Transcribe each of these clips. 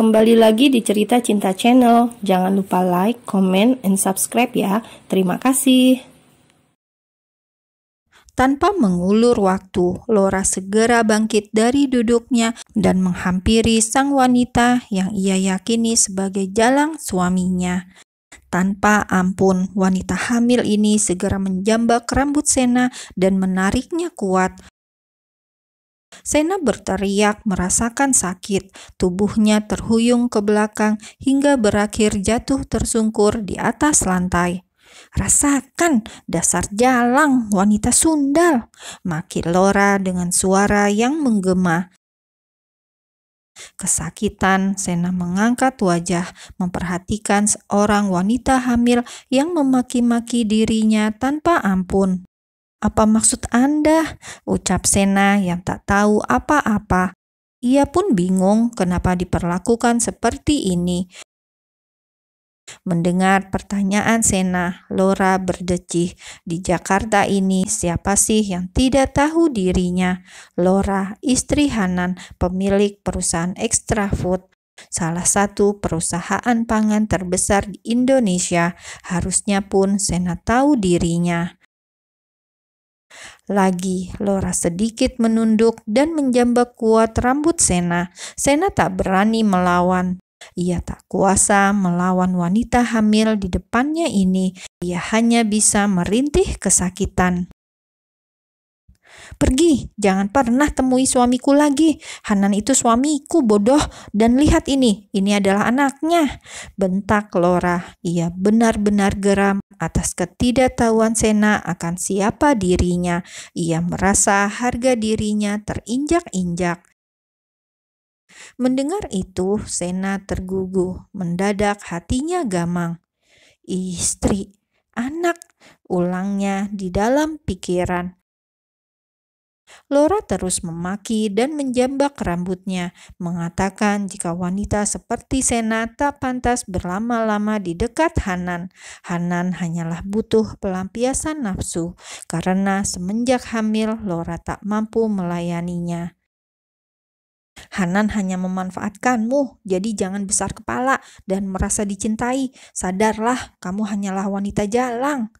Kembali lagi di Cerita Cinta Channel. Jangan lupa like, comment, and subscribe ya. Terima kasih. Tanpa mengulur waktu, Laura segera bangkit dari duduknya dan menghampiri sang wanita yang ia yakini sebagai jalang suaminya. Tanpa ampun, wanita hamil ini segera menjambak rambut Sena dan menariknya kuat. Sena berteriak merasakan sakit, tubuhnya terhuyung ke belakang hingga berakhir jatuh tersungkur di atas lantai. "Rasakan, dasar jalang, wanita sundal!" maki Laura dengan suara yang menggema. Kesakitan, Sena mengangkat wajah, memperhatikan seorang wanita hamil yang memaki-maki dirinya tanpa ampun. "Apa maksud Anda?" ucap Sena yang tak tahu apa-apa. Ia pun bingung kenapa diperlakukan seperti ini. Mendengar pertanyaan Sena, Laura berdecih. Di Jakarta ini, siapa sih yang tidak tahu dirinya? Laura, istri Hanan, pemilik perusahaan Extra Food, salah satu perusahaan pangan terbesar di Indonesia. Harusnya pun Sena tahu dirinya. Lagi, Laura sedikit menunduk dan menjambak kuat rambut Sena. Sena tak berani melawan. Ia tak kuasa melawan wanita hamil di depannya ini. Ia hanya bisa merintih kesakitan. "Pergi, jangan pernah temui suamiku lagi. Hanan itu suamiku, bodoh. Dan lihat ini adalah anaknya," bentak Laura. Ia benar-benar geram atas ketidaktahuan Sena akan siapa dirinya. Ia merasa harga dirinya terinjak-injak. Mendengar itu, Sena tergugu. Mendadak hatinya gamang. "Istri, anak," ulangnya di dalam pikiran. Laura terus memaki dan menjambak rambutnya, mengatakan jika wanita seperti Sena tak pantas berlama-lama di dekat Hanan. Hanan hanyalah butuh pelampiasan nafsu, karena semenjak hamil Laura tak mampu melayaninya. "Hanan hanya memanfaatkanmu, jadi jangan besar kepala dan merasa dicintai. Sadarlah, kamu hanyalah wanita jalang.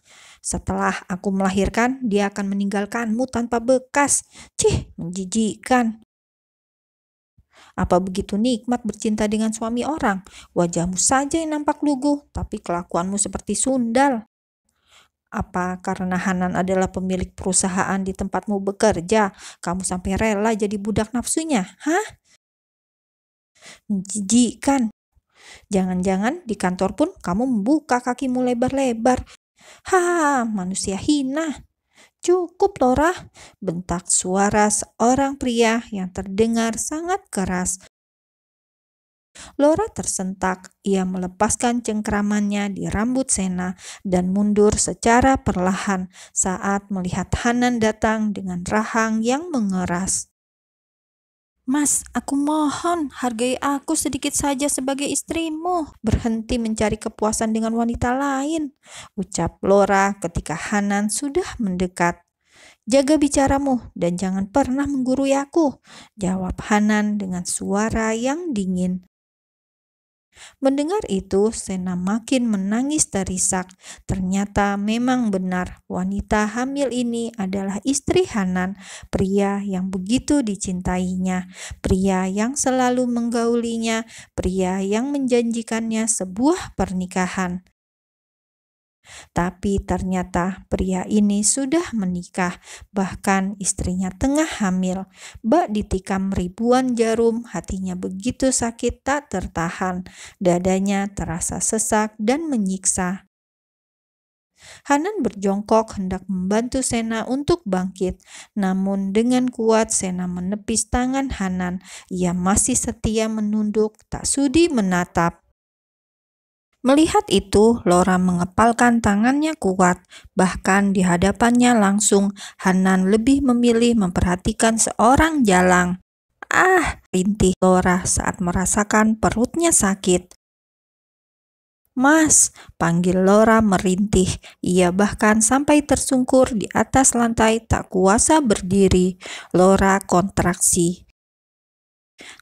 Setelah aku melahirkan, dia akan meninggalkanmu tanpa bekas. Cih, menjijikkan. Apa begitu nikmat bercinta dengan suami orang? Wajahmu saja yang nampak lugu, tapi kelakuanmu seperti sundal. Apa karena Hanan adalah pemilik perusahaan di tempatmu bekerja, kamu sampai rela jadi budak nafsunya? Hah? Menjijikkan. Jangan-jangan di kantor pun kamu membuka kakimu lebar-lebar. Ha, manusia hina." "Cukup, Laura," bentak suara seorang pria yang terdengar sangat keras. Laura tersentak. Ia melepaskan cengkramannya di rambut Sena dan mundur secara perlahan saat melihat Hanan datang dengan rahang yang mengeras. "Mas, aku mohon, hargai aku sedikit saja sebagai istrimu. Berhenti mencari kepuasan dengan wanita lain," ucap Laura ketika Hanan sudah mendekat. "Jaga bicaramu dan jangan pernah menggurui aku," jawab Hanan dengan suara yang dingin. Mendengar itu, Sena makin menangis terisak. Ternyata memang benar, wanita hamil ini adalah istri Hanan, pria yang begitu dicintainya, pria yang selalu menggaulinya, pria yang menjanjikannya sebuah pernikahan. Tapi ternyata pria ini sudah menikah, bahkan istrinya tengah hamil. Bak ditikam ribuan jarum, hatinya begitu sakit tak tertahan. Dadanya terasa sesak dan menyiksa. Hanan berjongkok hendak membantu Sena untuk bangkit. Namun dengan kuat Sena menepis tangan Hanan. Ia masih setia menunduk, tak sudi menatap. Melihat itu, Laura mengepalkan tangannya kuat. Bahkan di hadapannya langsung, Hanan lebih memilih memperhatikan seorang jalang. "Ah!" rintih Laura saat merasakan perutnya sakit. "Mas!" panggil Laura merintih. Ia bahkan sampai tersungkur di atas lantai tak kuasa berdiri. Laura kontraksi.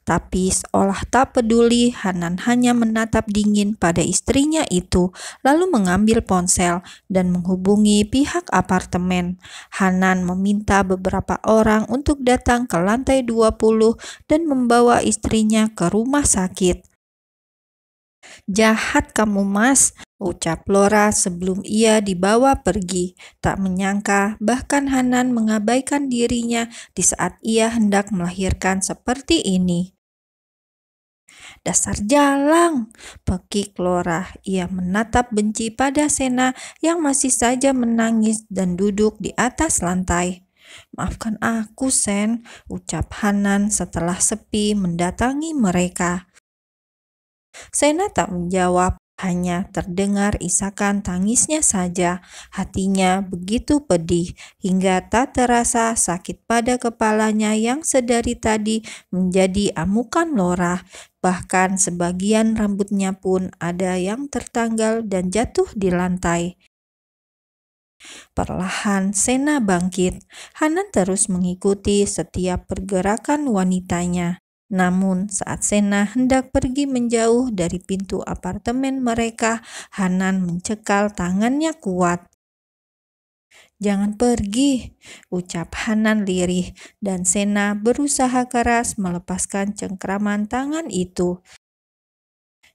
Tapi seolah tak peduli, Hanan hanya menatap dingin pada istrinya itu, lalu mengambil ponsel dan menghubungi pihak apartemen. Hanan meminta beberapa orang untuk datang ke lantai 20 dan membawa istrinya ke rumah sakit. "Jahat kamu, Mas," ucap Laura sebelum ia dibawa pergi. Tak menyangka bahkan Hanan mengabaikan dirinya di saat ia hendak melahirkan seperti ini. "Dasar jalang," pekik Laura. Ia menatap benci pada Sena yang masih saja menangis dan duduk di atas lantai. "Maafkan aku, Sen," ucap Hanan setelah sepi mendatangi mereka. Sena tak menjawab, hanya terdengar isakan tangisnya saja. Hatinya begitu pedih, hingga tak terasa sakit pada kepalanya yang sedari tadi menjadi amukan Laura. Bahkan sebagian rambutnya pun ada yang tertanggal dan jatuh di lantai. Perlahan Sena bangkit. Hanan terus mengikuti setiap pergerakan wanitanya. Namun saat Sena hendak pergi menjauh dari pintu apartemen mereka, Hanan mencekal tangannya kuat. "Jangan pergi," ucap Hanan lirih, dan Sena berusaha keras melepaskan cengkraman tangan itu.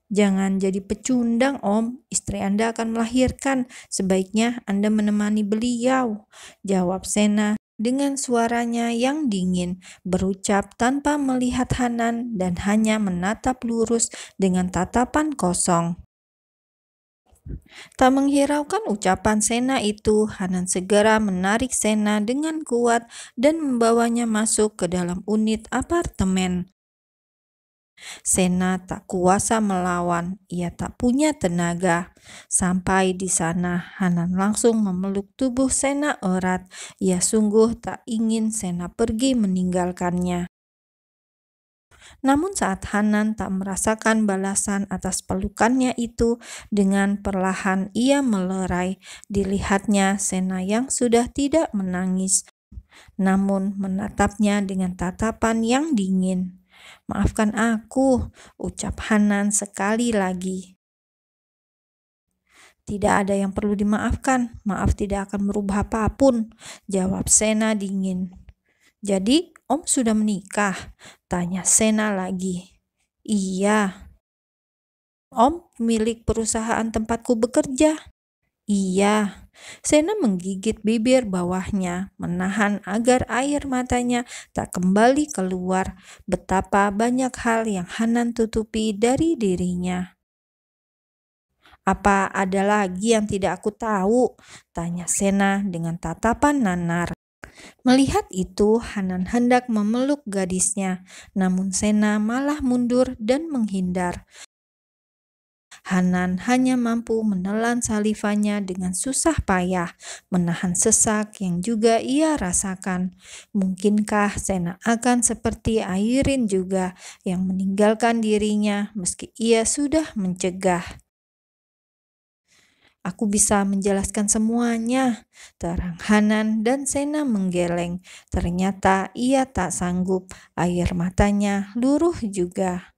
"Jangan jadi pecundang, Om. Istri Anda akan melahirkan. Sebaiknya Anda menemani beliau," jawab Sena dengan suaranya yang dingin, berucap tanpa melihat Hanan dan hanya menatap lurus dengan tatapan kosong. Tak menghiraukan ucapan Sena itu, Hanan segera menarik Sena dengan kuat dan membawanya masuk ke dalam unit apartemen. Sena tak kuasa melawan, ia tak punya tenaga. Sampai di sana, Hanan langsung memeluk tubuh Sena erat. Ia sungguh tak ingin Sena pergi meninggalkannya. Namun saat Hanan tak merasakan balasan atas pelukannya itu, dengan perlahan ia melerai. Dilihatnya Sena yang sudah tidak menangis, namun menatapnya dengan tatapan yang dingin. "Maafkan aku," ucap Hanan sekali lagi. "Tidak ada yang perlu dimaafkan. Maaf tidak akan merubah apapun," jawab Sena dingin. "Jadi, Om sudah menikah?" tanya Sena lagi. "Iya." "Om pemilik perusahaan tempatku bekerja?" "Iya." Sena menggigit bibir bawahnya, menahan agar air matanya tak kembali keluar. Betapa banyak hal yang Hanan tutupi dari dirinya. "Apa ada lagi yang tidak aku tahu?" tanya Sena dengan tatapan nanar. Melihat itu, Hanan hendak memeluk gadisnya, namun Sena malah mundur dan menghindar. Hanan hanya mampu menelan salivanya dengan susah payah, menahan sesak yang juga ia rasakan. Mungkinkah Sena akan seperti Airin juga, yang meninggalkan dirinya meski ia sudah mencegah? "Aku bisa menjelaskan semuanya," terang Hanan, dan Sena menggeleng. Ternyata ia tak sanggup, air matanya luruh juga.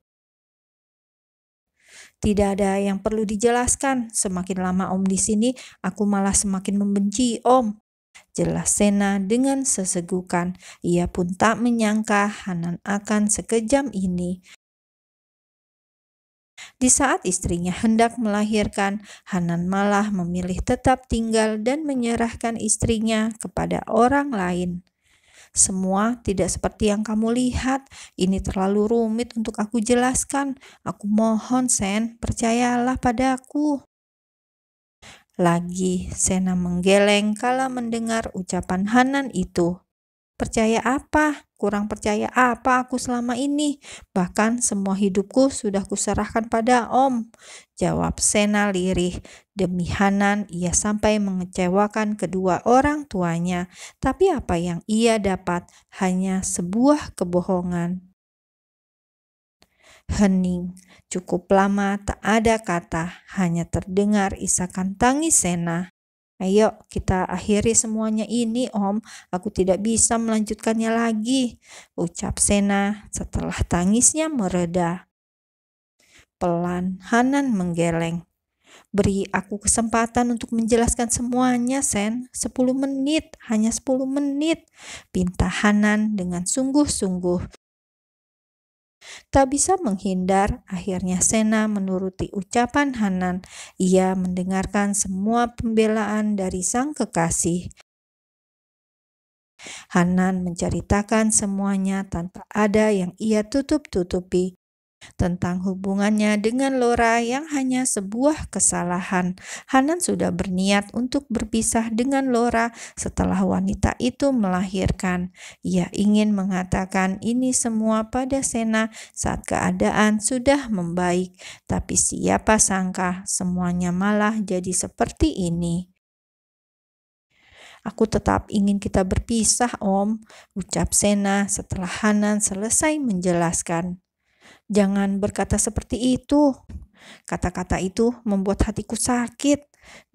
"Tidak ada yang perlu dijelaskan. Semakin lama Om di sini, aku malah semakin membenci Om," jelas Sena dengan sesegukan. Ia pun tak menyangka Hanan akan sekejam ini. Di saat istrinya hendak melahirkan, Hanan malah memilih tetap tinggal dan menyerahkan istrinya kepada orang lain. "Semua tidak seperti yang kamu lihat. Ini terlalu rumit untuk aku jelaskan. Aku mohon, Sen, percayalah padaku." Lagi Sena menggeleng kala mendengar ucapan Hanan itu. "Percaya apa? Kurang percaya apa aku selama ini? Bahkan semua hidupku sudah kuserahkan pada Om," jawab Sena lirih. Demi Hanan, ia sampai mengecewakan kedua orang tuanya. Tapi apa yang ia dapat hanya sebuah kebohongan. Hening. Cukup lama tak ada kata, hanya terdengar isakan tangis Sena. Ayo kita akhiri semuanya ini, Om. Aku tidak bisa melanjutkannya lagi, ucap Sena setelah tangisnya mereda. Pelan Hanan menggeleng. Beri aku kesempatan untuk menjelaskan semuanya, Sen. 10 menit, hanya 10 menit, pinta Hanan dengan sungguh-sungguh. Tak bisa menghindar, akhirnya Sena menuruti ucapan Hanan. Ia mendengarkan semua pembelaan dari sang kekasih. Hanan menceritakan semuanya tanpa ada yang ia tutup-tutupi. Tentang hubungannya dengan Laura yang hanya sebuah kesalahan. Hanan sudah berniat untuk berpisah dengan Laura setelah wanita itu melahirkan. Ia ingin mengatakan ini semua pada Sena saat keadaan sudah membaik, tapi siapa sangka semuanya malah jadi seperti ini. Aku tetap ingin kita berpisah, Om, ucap Sena setelah Hanan selesai menjelaskan. Jangan berkata seperti itu. Kata-kata itu membuat hatiku sakit.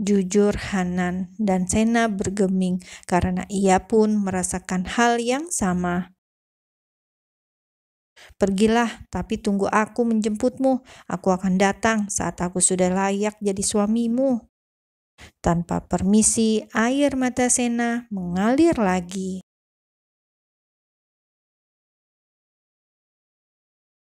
Jujur Hanan dan Sena bergeming karena ia pun merasakan hal yang sama. Pergilah, tapi tunggu aku menjemputmu. Aku akan datang saat aku sudah layak jadi suamimu. Tanpa permisi, air mata Sena mengalir lagi.